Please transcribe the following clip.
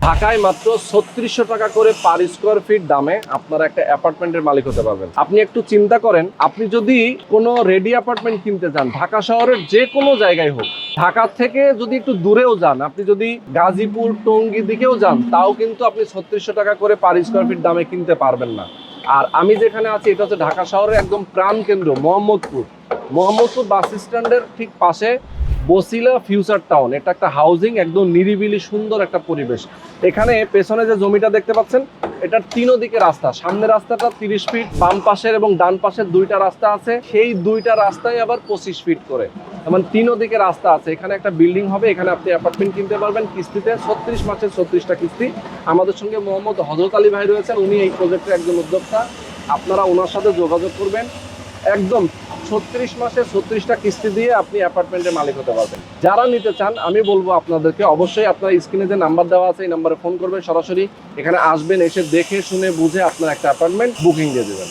ঢাকায় মাত্র ৩৬০০ টাকা করে পার স্কোয়ার ফিট দামে আপনারা একটা অ্যাপার্টমেন্টের মালিক হতে পারবেন। আপনি একটু চিন্তা করেন, আপনি যদি কোনো রেডি অ্যাপার্টমেন্ট কিনতে চান ঢাকা শহরের যে কোনো জায়গায় হোক, ঢাকা থেকে যদি একটু দূরেও যান, আপনি যদি গাজীপুর টঙ্গী দিকেও যান, তাও কিন্তু আপনি ৩৬০০ টাকা করে পার স্কোয়ার ফিট দামে কিনতে পারবেন না। আর আমি যেখানে আছি এটা হচ্ছে ঢাকা শহরের একদম প্রাণকেন্দ্র মোহাম্মদপুর বাস স্ট্যান্ডের ঠিক পাশে বসিলা ফিউচার টাউন। এটা একটা হাউজিং, একদম নিরিবিলি সুন্দর একটা পরিবেশ। এখানে পেছনে যে জমিটা দেখতে পাচ্ছেন, এটার তিনো দিকে রাস্তা। সামনের রাস্তাটা 30 ফিট, বাম পাশের এবং ডান পাশের দুইটা রাস্তা আছে, সেই দুইটা রাস্তায় আবার 25 ফিট করে, মানে তিনো দিকে রাস্তা আছে। এখানে একটা বিল্ডিং হবে, এখানে আপনি অ্যাপার্টমেন্ট কিনতে পারবেন কিস্তিতে, 36 মাসের 36টা কিস্তি। আমাদের সঙ্গে মোহাম্মদ হযরত আলী ভাই রয়েছেন, উনি এই প্রজেক্টের একজন উদ্যোক্তা। আপনারা ওনার সাথে যোগাযোগ করবেন, একদম 36 মাসে 36টা কিস্তি দিয়ে আপনি অ্যাপার্টমেন্টের মালিক হতে পারবেন। যারা নিতে চান আমি বলবো আপনাদেরকে অবশ্যই আপনার স্ক্রিনে যে নাম্বার দেওয়া আছে এই নাম্বারে ফোন করবেন, সরাসরি এখানে আসবেন, এসে দেখে শুনে বুঝে আপনার একটা অ্যাপার্টমেন্ট বুকিং দিয়ে দেবেন।